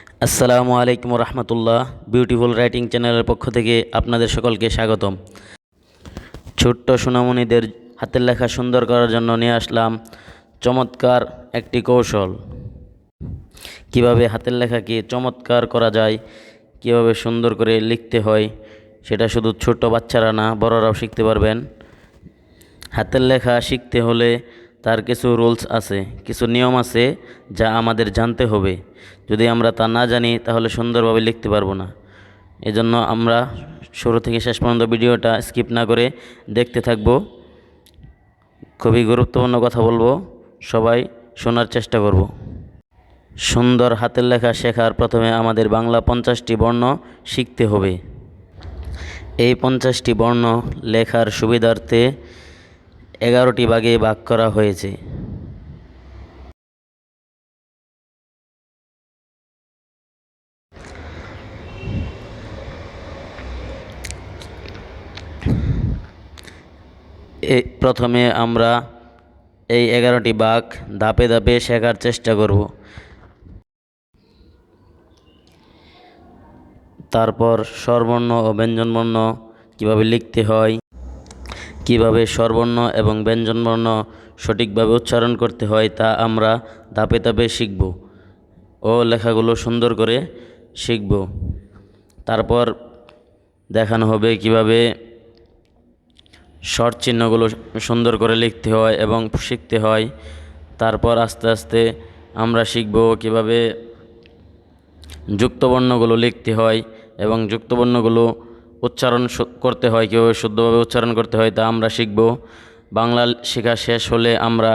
আসসালামু আলাইকুম রহমতুল্লাহ। Beautiful writing চ্যানেলের পক্ষ থেকে আপনাদের সকলকে স্বাগতম। ছোট্ট সোনামণিদের হাতের লেখা সুন্দর করার জন্য নিয়ে আসলাম চমৎকার একটি কৌশল। কিভাবে হাতের লেখাকে চমৎকার করা যায়, কিভাবে সুন্দর করে লিখতে হয়, সেটা শুধু ছোট বাচ্চারা না, বড়রাও শিখতে পারবেন। হাতের লেখা শিখতে হলে তার কিছু রুলস আছে, কিছু নিয়ম আছে যা আমাদের জানতে হবে। যদি আমরা তা না জানি তাহলে সুন্দরভাবে লিখতে পারবো না। এজন্য আমরা শুরু থেকে শেষ পর্যন্ত ভিডিওটা স্কিপ না করে দেখতে থাকব। খুবই গুরুত্বপূর্ণ কথা বলবো, সবাই শোনার চেষ্টা করব। সুন্দর হাতের লেখা শেখার প্রথমে আমাদের বাংলা 50টি বর্ণ শিখতে হবে। এই 50টি বর্ণ লেখার সুবিধার্থে 11টি ভাগে ভাগ করা হয়েছে। প্রথমে আমরা এই 11টি ভাগ ধাপে ধাপে শেখার চেষ্টা করব। তারপর স্বরবর্ণ ও ব্যঞ্জনবর্ণ কীভাবে লিখতে হয়, কিভাবে স্বরবর্ণ এবং ব্যঞ্জনবর্ণ সঠিকভাবে উচ্চারণ করতে হয় তা আমরা ধাপে ধাপে শিখব ও লেখাগুলো সুন্দর করে শিখব। তারপর দেখানো হবে কিভাবে শর্ট চিহ্নগুলো সুন্দর করে লিখতে হয় এবং শিখতে হয়। তারপর আস্তে আস্তে আমরা শিখব কিভাবে যুক্তবর্ণগুলো লিখতে হয় এবং যুক্তবর্ণগুলো উচ্চারণ করতে হয়, কীভাবে শুদ্ধভাবে উচ্চারণ করতে হয় তা আমরা শিখব। বাংলা শেখা শেষ হলে আমরা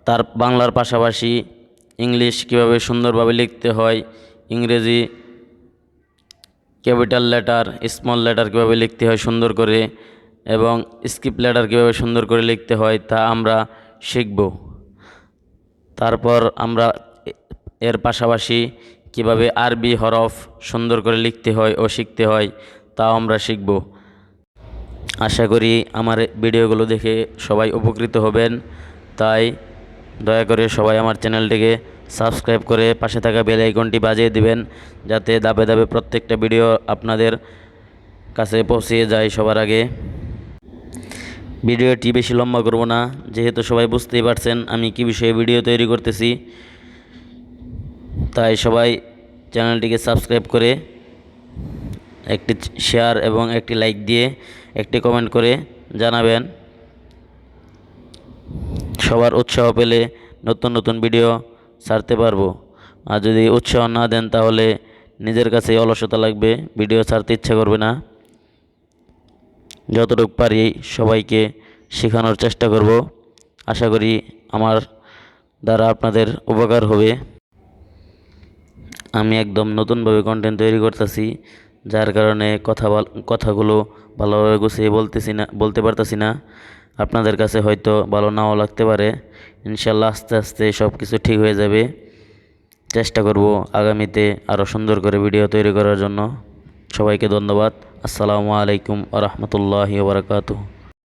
তার বাংলার পাশাপাশি ইংলিশ কীভাবে সুন্দরভাবে লিখতে হয়, ইংরেজি ক্যাপিটাল লেটার, স্মল লেটার কীভাবে লিখতে হয় সুন্দর করে, এবং স্কিপ লেটার কীভাবে সুন্দর করে লিখতে হয় তা আমরা শিখব। তারপর আমরা এর পাশাপাশি কিভাবে আরবি হরফ সুন্দর করে লিখতে হয় ও শিখতে হয় তাও আমরা শিখব। আশা করি আমার ভিডিওগুলো দেখে সবাই উপকৃত হবেন। তাই দয়া করে সবাই আমার চ্যানেলটিকে সাবস্ক্রাইব করে পাশে থাকা বেল আইকনটি বাজিয়ে দিবেন, যাতে ধাপে ধাপে প্রত্যেকটা ভিডিও আপনাদের কাছে পৌঁছে যায় সবার আগে। ভিডিওটি বেশি লম্বা করব না, যেহেতু সবাই বুঝতেই পারছেন আমি কি বিষয়ে ভিডিও তৈরি করতেছি। তাই সবাই চ্যানেলটিকে সাবস্ক্রাইব করে একটি শেয়ার এবং একটি লাইক দিয়ে একটি কমেন্ট করে জানাবেন। সবার উৎসাহ পেলে নতুন নতুন ভিডিও ছাড়তে পারবো। আর যদি উৎসাহ না দেন তাহলে নিজের কাছেই অলসতা লাগবে, ভিডিও ছাড়তে ইচ্ছা করবে না। যতটুকু পারি সবাইকে শেখানোর চেষ্টা করব। আশা করি আমার দ্বারা আপনাদের উপকার হবে। আমি একদম নতুনভাবে কন্টেন্ট তৈরি করতেছি, যার কারণে কথাগুলো ভালোভাবে গুছিয়ে বলতে পারতেছি না। আপনাদের কাছে হয়তো ভালো নাও লাগতে পারে। ইনশাল্লাহ আস্তে আস্তে সব কিছু ঠিক হয়ে যাবে। চেষ্টা করব আগামীতে আরও সুন্দর করে ভিডিও তৈরি করার জন্য। সবাইকে ধন্যবাদ। আসসালামু আলাইকুম ওয়া রাহমাতুল্লাহি ওয়া বারাকাতুহু।